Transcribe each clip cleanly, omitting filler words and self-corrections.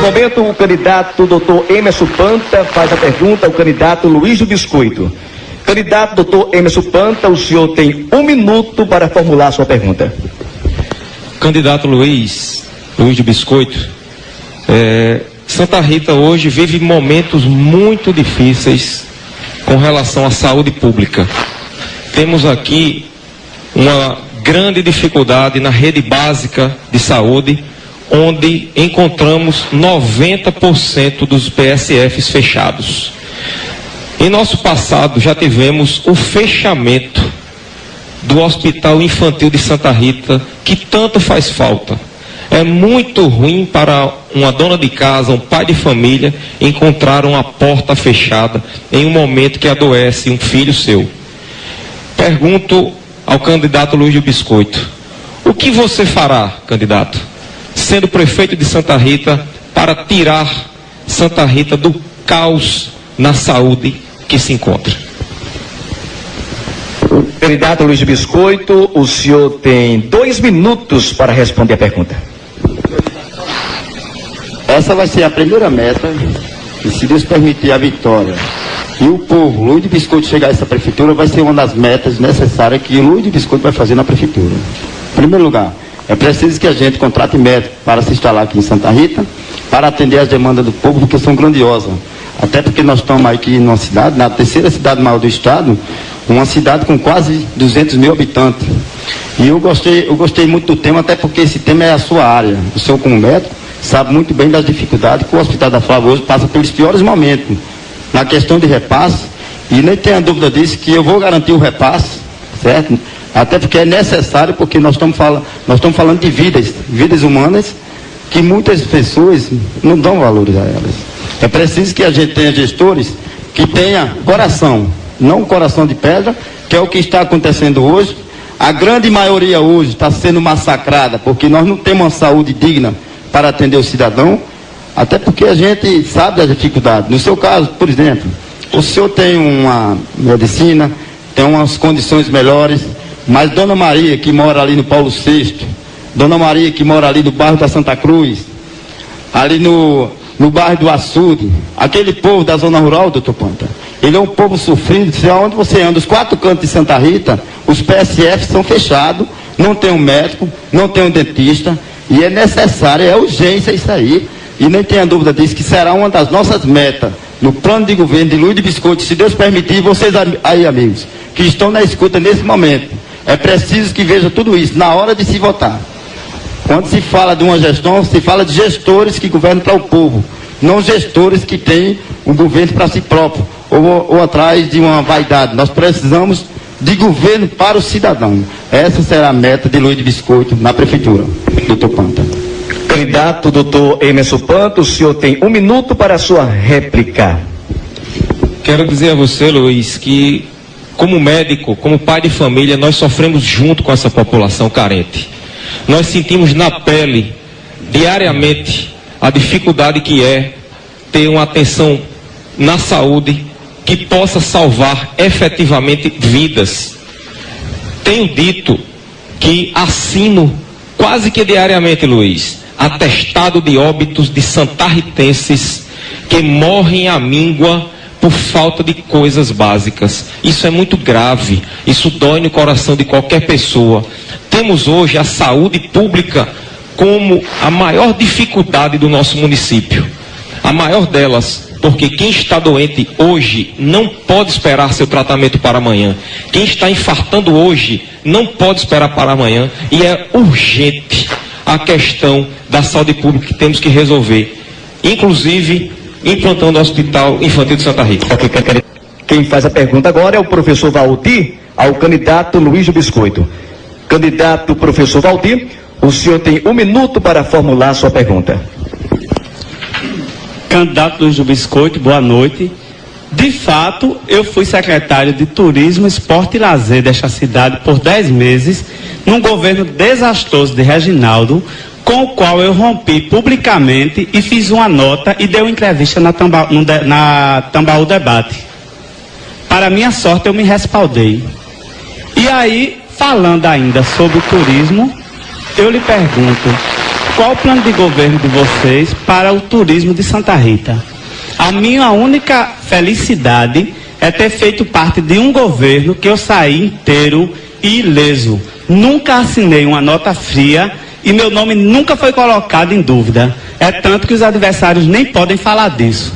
momento, o candidato doutor Emerson Panta faz a pergunta ao candidato Luiz do Biscoito. Candidato doutor Emerson Panta, o senhor tem 1 minuto para formular a sua pergunta. Candidato Luiz do Biscoito, Santa Rita hoje vive momentos muito difíceis com relação à saúde pública. Temos aqui uma grande dificuldade na rede básica de saúde, onde encontramos 90% dos PSFs fechados. Em nosso passado já tivemos o fechamento do Hospital Infantil de Santa Rita, que tanto faz falta. É muito ruim para uma dona de casa, um pai de família, encontrar uma porta fechada em um momento que adoece um filho seu. Pergunto ao candidato Luiz do Biscoito: o que você fará, candidato, sendo prefeito de Santa Rita, para tirar Santa Rita do caos na saúde que se encontra? Candidato Luiz do Biscoito, o senhor tem 2 minutos para responder a pergunta. Essa vai ser a primeira meta, e se Deus permitir a vitória e o povo, Luiz do Biscoito, chegar a essa prefeitura, vai ser uma das metas necessárias que o Luiz do Biscoito vai fazer na prefeitura. Em primeiro lugar, é preciso que a gente contrate médico para se instalar aqui em Santa Rita, para atender as demandas do povo, porque são grandiosas. Até porque nós estamos aqui numa cidade, na terceira cidade maior do estado, uma cidade com quase 200 mil habitantes. E eu gostei muito do tema, até porque esse tema é a sua área. O senhor, como médico, sabe muito bem das dificuldades que o Hospital da Flávia hoje passa pelos piores momentos na questão de repasse, e nem tenha dúvida disso, que eu vou garantir o repasse, certo? Até porque é necessário, porque nós estamos falando de vidas humanas, que muitas pessoas não dão valores a elas. É preciso que a gente tenha gestores que tenham coração, não um coração de pedra, que é o que está acontecendo hoje. A grande maioria hoje está sendo massacrada, porque nós não temos uma saúde digna para atender o cidadão, até porque a gente sabe das dificuldades. No seu caso, por exemplo, o senhor tem uma medicina, tem umas condições melhores, mas Dona Maria, que mora ali no Paulo VI, Dona Maria, que mora ali no bairro da Santa Cruz, ali no bairro do Açude, aquele povo da zona rural, doutor Panta, ele é um povo sofrido. Se aonde você anda, os 4 cantos de Santa Rita, os PSFs são fechados, não tem um médico, não tem um dentista, e é necessário, é urgência isso aí, e nem tenha dúvida disso, que será uma das nossas metas no plano de governo de Luiz do Biscoito, se Deus permitir. Vocês aí, amigos, que estão na escuta nesse momento, é preciso que veja tudo isso na hora de se votar. Quando se fala de uma gestão, se fala de gestores que governam para o povo, não gestores que têm o governo para si próprio, ou atrás de uma vaidade. Nós precisamos de governo para o cidadão. Essa será a meta de Luiz do Biscoito na prefeitura. Doutor Panta. Candidato doutor Emerson Panta, o senhor tem 1 minuto para a sua réplica. Quero dizer a você, Luiz, que como médico, como pai de família, nós sofremos junto com essa população carente. Nós sentimos na pele, diariamente, a dificuldade que é ter uma atenção na saúde que possa salvar efetivamente vidas. Tenho dito que assino quase que diariamente, Luiz, atestado de óbitos de santarritenses que morrem à míngua por falta de coisas básicas. Isso é muito grave, isso dói no coração de qualquer pessoa. Temos hoje a saúde pública como a maior dificuldade do nosso município. A maior delas, porque quem está doente hoje não pode esperar seu tratamento para amanhã. Quem está infartando hoje não pode esperar para amanhã, e é urgente a questão da saúde pública que temos que resolver, inclusive implantando o Hospital Infantil de Santa Rita. Quem faz a pergunta agora é o professor Valdir, ao candidato Luiz do Biscoito. Candidato professor Valdir, o senhor tem 1 minuto para formular a sua pergunta. Candidato Luiz do Biscoito, boa noite. De fato, eu fui secretário de Turismo, Esporte e Lazer desta cidade por 10 meses, num governo desastroso de Reginaldo, com o qual eu rompi publicamente e fiz uma nota e dei uma entrevista na Tambaú Debate. Para minha sorte, eu me respaldei. E aí, falando ainda sobre o turismo, eu lhe pergunto, qual o plano de governo de vocês para o turismo de Santa Rita. A minha única felicidade é ter feito parte de um governo que eu saí inteiro e ileso. Nunca assinei uma nota fria e meu nome nunca foi colocado em dúvida. É tanto que os adversários nem podem falar disso.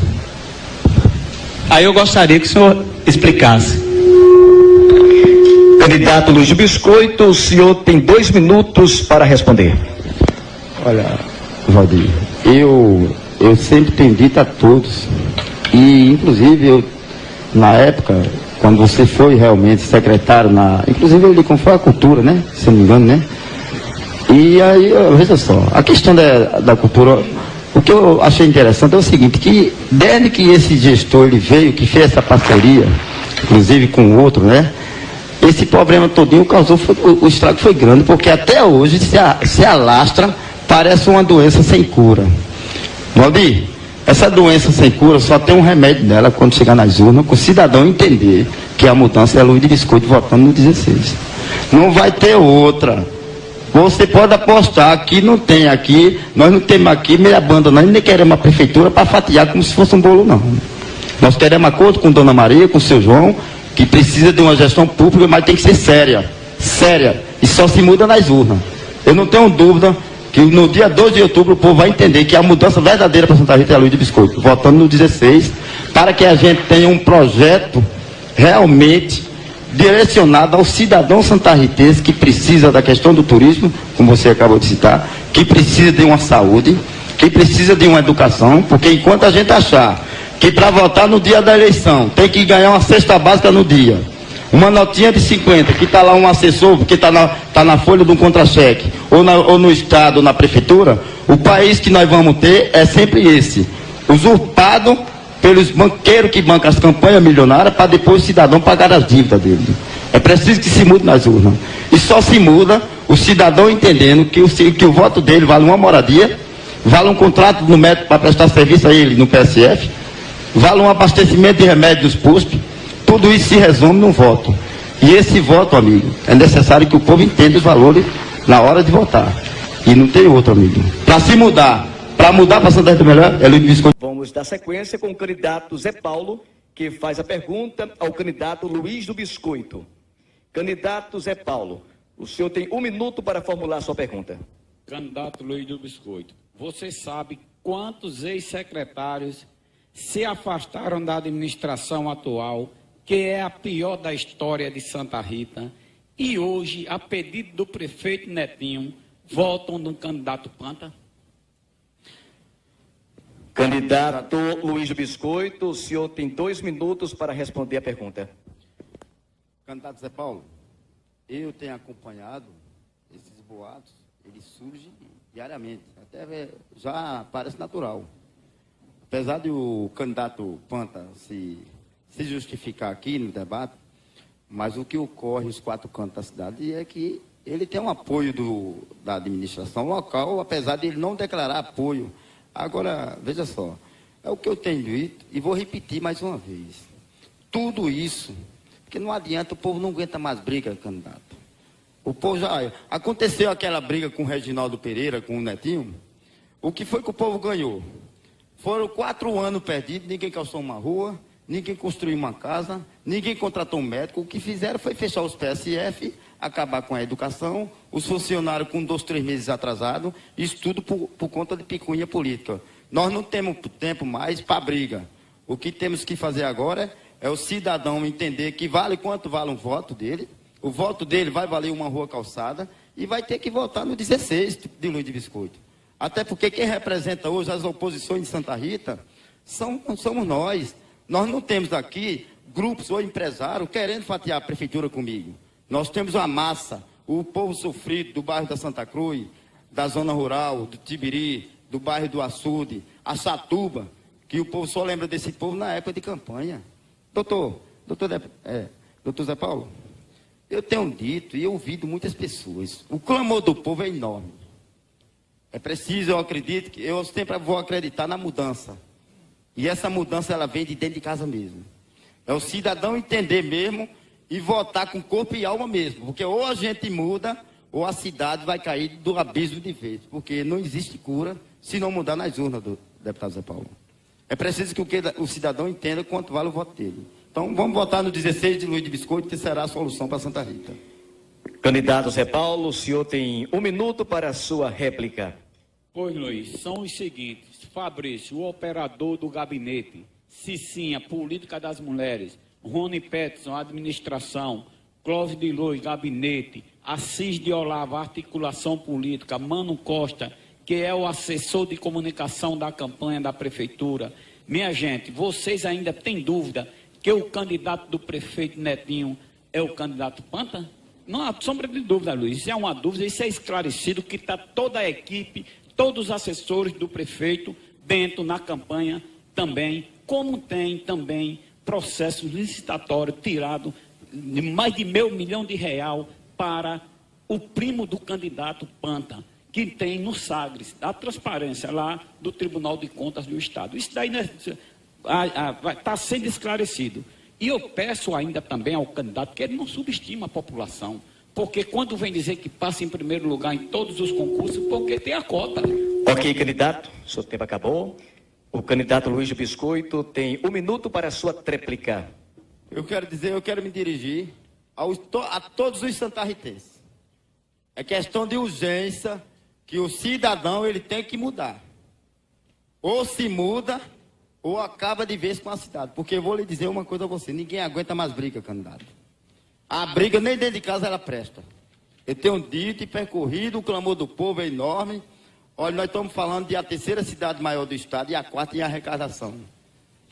Aí eu gostaria que o senhor explicasse. Candidato Luiz Biscoito, o senhor tem 2 minutos para responder. Olha, Valdir, eu sempre tenho dito a todos, e inclusive na época, quando você foi realmente secretário, inclusive ele foi a cultura, né? Se não me engano, né? E aí, veja só, a questão da cultura, o que eu achei interessante é o seguinte, que desde que esse gestor ele veio, que fez essa parceria, inclusive com o outro, né? Esse problema todinho causou, o estrago foi grande, porque até hoje se alastra, parece uma doença sem cura. Valdir, essa doença sem cura só tem um remédio nela quando chegar nas urnas, com o cidadão entender que a mudança é Luiz de Biscoito votando no 16. Não vai ter outra. Você pode apostar que não tem aqui, nós não temos aqui meia banda, nós nem queremos a prefeitura para fatiar como se fosse um bolo, não. Nós queremos acordo com Dona Maria, com o seu João, que precisa de uma gestão pública, mas tem que ser séria, e só se muda nas urnas. Eu não tenho dúvida que no dia 2 de outubro o povo vai entender que a mudança verdadeira para Santa Rita é a Luiz de Biscoito, votando no 16, para que a gente tenha um projeto realmente direcionado ao cidadão santarritense que precisa da questão do turismo, como você acabou de citar, que precisa de uma saúde, que precisa de uma educação, porque enquanto a gente achar que para votar no dia da eleição tem que ganhar uma cesta básica no dia, uma notinha de 50, que está lá um assessor, que está na folha de um contra-cheque, ou no estado, ou na prefeitura, o país que nós vamos ter é sempre esse, usurpado pelos banqueiros que bancam as campanhas milionárias para depois o cidadão pagar as dívidas dele. É preciso que se mude nas urnas. E só se muda o cidadão entendendo que o voto dele vale uma moradia, vale um contrato no médico para prestar serviço a ele no PSF, vale um abastecimento de remédios PUSP, tudo isso se resume num voto. E esse voto, amigo, é necessário que o povo entenda os valores na hora de votar. E não tem outro, amigo. Para se mudar, para mudar para Santa Rita melhor, é Luiz Biscoito. Vamos dar sequência com o candidato Zé Paulo, que faz a pergunta ao candidato Luiz do Biscoito. Candidato Zé Paulo, o senhor tem 1 minuto para formular sua pergunta. Candidato Luiz do Biscoito, você sabe quantos ex-secretários se afastaram da administração atual, que é a pior da história de Santa Rita, e hoje, a pedido do prefeito Netinho, votam no candidato Panta? Candidato Luiz do Biscoito, o senhor tem 2 minutos para responder a pergunta. Candidato Zé Paulo, eu tenho acompanhado esses boatos, eles surgem diariamente, até já parece natural. Apesar de o candidato Panta se justificar aqui no debate, mas o que ocorre nos 4 cantos da cidade é que ele tem um apoio da administração local, apesar de ele não declarar apoio. Agora, veja só, é o que eu tenho dito e vou repetir mais uma vez. Tudo isso, porque não adianta, o povo não aguenta mais briga, candidato. O povo já... Aconteceu aquela briga com o Reginaldo Pereira, com o Netinho. O que foi que o povo ganhou? Foram 4 anos perdidos, ninguém calçou uma rua, ninguém construiu uma casa, ninguém contratou um médico. O que fizeram foi fechar os PSF, acabar com a educação, os funcionários com 2, 3 meses atrasados, isso tudo por conta de picuinha política. Nós não temos tempo mais para briga. O que temos que fazer agora é o cidadão entender que vale quanto vale um voto dele, o voto dele vai valer uma rua calçada e vai ter que votar no 16 de Luiz de Biscoito. Até porque quem representa hoje as oposições de Santa Rita somos nós. Nós não temos aqui grupos ou empresários querendo fatiar a prefeitura comigo. Nós temos uma massa, o povo sofrido do bairro da Santa Cruz, da zona rural, do Tibiri, do bairro do Açude, a Satuba, que o povo só lembra desse povo na época de campanha. Doutor Zé Paulo, eu tenho dito e ouvido muitas pessoas, o clamor do povo é enorme. É preciso, eu acredito, que eu sempre vou acreditar na mudança. E essa mudança, ela vem de dentro de casa mesmo. É o cidadão entender mesmo e votar com corpo e alma mesmo. Porque ou a gente muda, ou a cidade vai cair do abismo de vez, porque não existe cura se não mudar nas urnas do deputado Zé Paulo. É preciso que o cidadão entenda quanto vale o voto dele. Então, vamos votar no 16 de Luiz de Biscoito, que será a solução para Santa Rita. Candidato Zé Paulo, o senhor tem 1 minuto para a sua réplica. Pois, Luiz, são os seguintes. Fabrício, o operador do gabinete. Cicinha, política das mulheres. Rony Peterson, administração. Clóvis de Luz, gabinete. Assis de Olavo, articulação política. Mano Costa, que é o assessor de comunicação da campanha da prefeitura. Minha gente, vocês ainda têm dúvida que o candidato do prefeito Netinho é o candidato Panta? Não há sombra de dúvida, Luiz. Isso é uma dúvida, isso é esclarecido, que está toda a equipe, todos os assessores do prefeito dentro na campanha também, como tem também processos licitatórios tirados de mais de R$500 milhões para o primo do candidato Panta, que tem no Sagres, da transparência lá do Tribunal de Contas do Estado. Isso daí está sendo esclarecido. E eu peço ainda também ao candidato que ele não subestima a população, porque quando vem dizer que passa em primeiro lugar em todos os concursos, porque tem a cota. Ok, candidato, seu tempo acabou. O candidato Luiz de Biscoito tem 1 minuto para a sua tréplica. Eu quero me dirigir a todos os santarritenses. É questão de urgência que o cidadão ele tem que mudar. Ou se muda, ou acaba de vez com a cidade. Porque eu vou lhe dizer uma coisa a você, ninguém aguenta mais briga, candidato. A briga nem dentro de casa ela presta. Eu tenho dito e percorrido, o clamor do povo é enorme. Olha, nós estamos falando de a 3ª cidade maior do estado e a 4ª em arrecadação.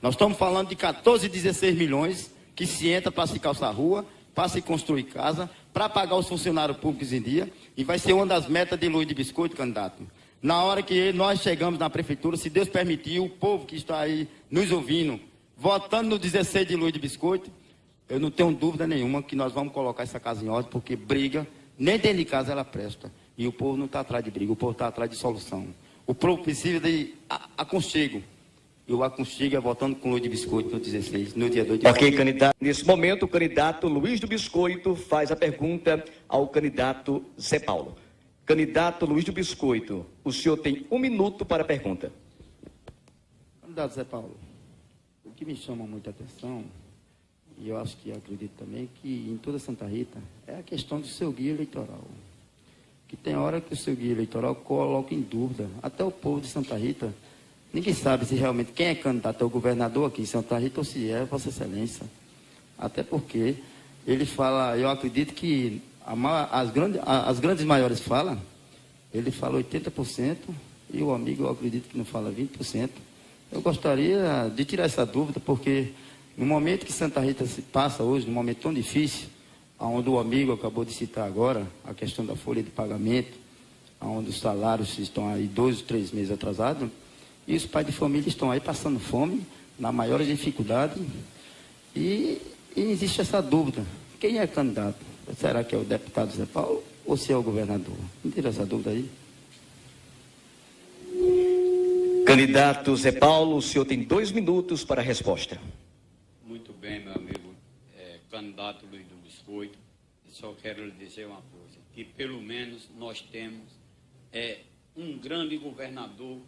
Nós estamos falando de 14, 16 milhões que se entra para se calçar rua, para se construir casa, para pagar os funcionários públicos em dia, e vai ser uma das metas de Luiz de Biscoito, candidato. Na hora que nós chegamos na prefeitura, se Deus permitir, o povo que está aí nos ouvindo, votando no 16 de Luiz de Biscoito, eu não tenho dúvida nenhuma que nós vamos colocar essa casa em ordem, porque briga, nem dentro de casa ela presta. E o povo não está atrás de briga, o povo está atrás de solução. O povo precisa de aconchego. E o aconchego é votando com Luiz de Biscoito no 16, no dia 2 de Ok, candidato. Nesse momento, o candidato Luiz do Biscoito faz a pergunta ao candidato Zé Paulo. Candidato Luiz do Biscoito, o senhor tem 1 minuto para a pergunta. Candidato Zé Paulo, o que me chama muita atenção, e eu acho que acredito também, que em toda Santa Rita, é a questão do seu guia eleitoral. Que tem hora que o seu guia eleitoral coloca em dúvida, até o povo de Santa Rita, ninguém sabe se realmente quem é candidato ao governador aqui em Santa Rita ou se é Vossa Excelência. Até porque ele fala, eu acredito que as grandes maiores falam, ele fala 80% e o amigo eu acredito que não fala 20%. Eu gostaria de tirar essa dúvida, porque no momento que Santa Rita se passa hoje, num momento tão difícil, onde o amigo acabou de citar agora, a questão da folha de pagamento, onde os salários estão aí 2 ou 3 meses atrasados, e os pais de família estão aí passando fome, na maior dificuldade, e existe essa dúvida, quem é candidato? Será que é o deputado Zé Paulo ou se é o governador? Não tira essa dúvida aí. Candidato Zé Paulo, o senhor tem 2 minutos para a resposta. Muito bem, meu amigo, candidato Luiz do Biscoito. Só quero lhe dizer uma coisa, que pelo menos nós temos um grande governador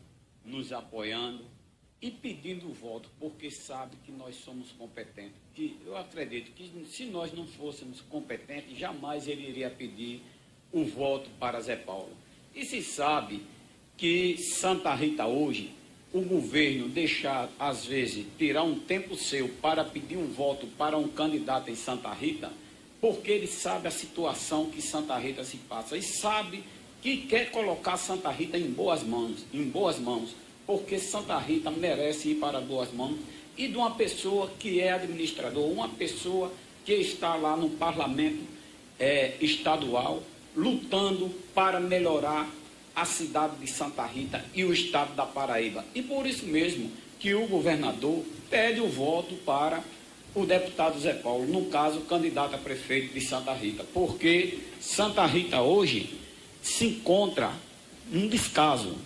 nos apoiando e pedindo o voto, porque sabe que nós somos competentes. Que eu acredito que se nós não fôssemos competentes, jamais ele iria pedir o voto para Zé Paulo. E se sabe que Santa Rita hoje, o governo deixar, às vezes, tirar um tempo seu para pedir um voto para um candidato em Santa Rita, porque ele sabe a situação que Santa Rita se passa e sabe que quer colocar Santa Rita em boas mãos, porque Santa Rita merece ir para boas mãos e de uma pessoa que é administrador, uma pessoa que está lá no parlamento estadual, lutando para melhorar a cidade de Santa Rita e o estado da Paraíba. E por isso mesmo que o governador pede o voto para o deputado Zé Paulo, no caso, candidato a prefeito de Santa Rita, porque Santa Rita hoje se encontra num descaso.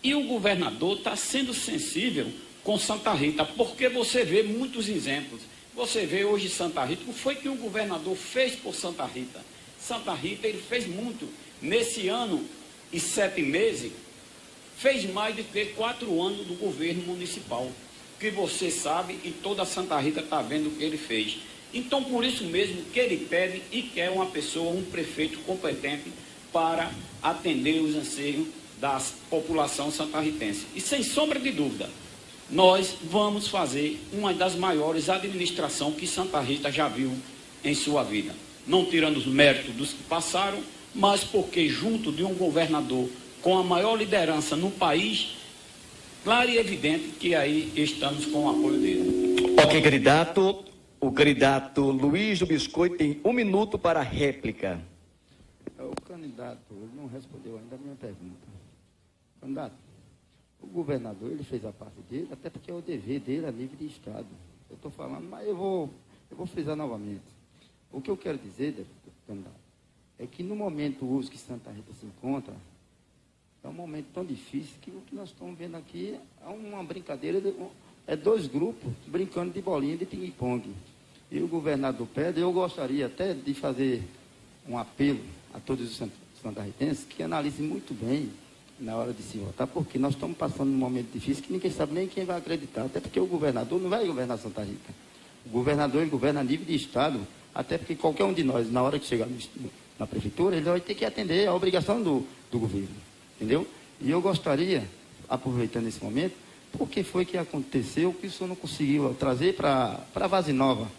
E o governador está sendo sensível com Santa Rita, porque você vê muitos exemplos. Você vê hoje Santa Rita, o que foi que o governador fez por Santa Rita? Santa Rita, ele fez muito, nesse ano e 7 meses, fez mais do que 4 anos do governo municipal, que você sabe e toda Santa Rita está vendo o que ele fez. Então, por isso mesmo que ele pede e quer uma pessoa, um prefeito competente para atender os anseios da população santarritense. E sem sombra de dúvida, nós vamos fazer uma das maiores administrações que Santa Rita já viu em sua vida. Não tirando os méritos dos que passaram, mas porque junto de um governador com a maior liderança no país, claro e evidente que aí estamos com o apoio dele. Ok, candidato. O candidato Luiz do Biscoito tem 1 minuto para a réplica. O candidato não respondeu ainda a minha pergunta. Candidato, o governador ele fez a parte dele, até porque é o dever dele a nível de Estado. Eu estou falando, mas eu vou frisar novamente. O que eu quero dizer, candidato, é que no momento hoje que Santa Rita se encontra, é um momento tão difícil que o que nós estamos vendo aqui é uma brincadeira, é 2 grupos brincando de bolinha de ping-pong. E o governador pede, eu gostaria até de fazer um apelo a todos os santarritenses que analisem muito bem na hora de se votar, porque nós estamos passando um momento difícil que ninguém sabe nem quem vai acreditar, até porque o governador não vai governar Santa Rita. O governador ele governa a nível de Estado, até porque qualquer um de nós, na hora que chegar na prefeitura, ele vai ter que atender a obrigação do governo, entendeu? E eu gostaria, aproveitando esse momento, por que foi que aconteceu que o senhor não conseguiu trazer para Vaze Nova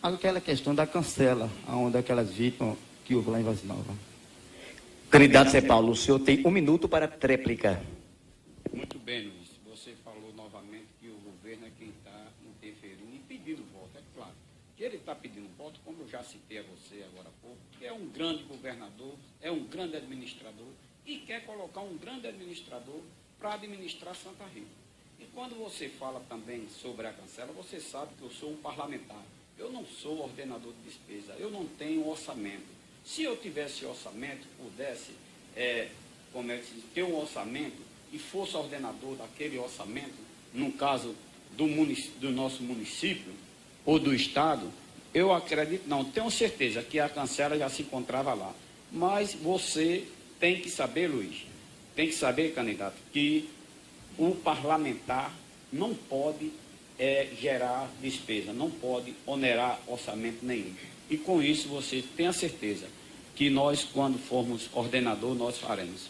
aquela questão da cancela, onde aquelas vítimas que houve lá em Vaze Nova? Candidato Zé Paulo, o senhor tem 1 minuto para a tréplica. Muito bem, Luiz. Você falou novamente que o governo é quem está interferindo e pedindo voto. É claro que ele está pedindo voto, como eu já citei a você agora há pouco, que é um grande governador, é um grande administrador e quer colocar um grande administrador para administrar Santa Rita. E quando você fala também sobre a cancela, você sabe que eu sou um parlamentar. Eu não sou ordenador de despesa, eu não tenho orçamento. Se eu tivesse orçamento, pudesse ter um orçamento e fosse ordenador daquele orçamento, no caso do nosso município ou do Estado, eu acredito, não, tenho certeza que a cancela já se encontrava lá. Mas você tem que saber, Luiz, tem que saber, candidato, que o parlamentar não pode gerar despesa, não pode onerar orçamento nenhum. E com isso você tem a certeza que nós, quando formos ordenador, nós faremos.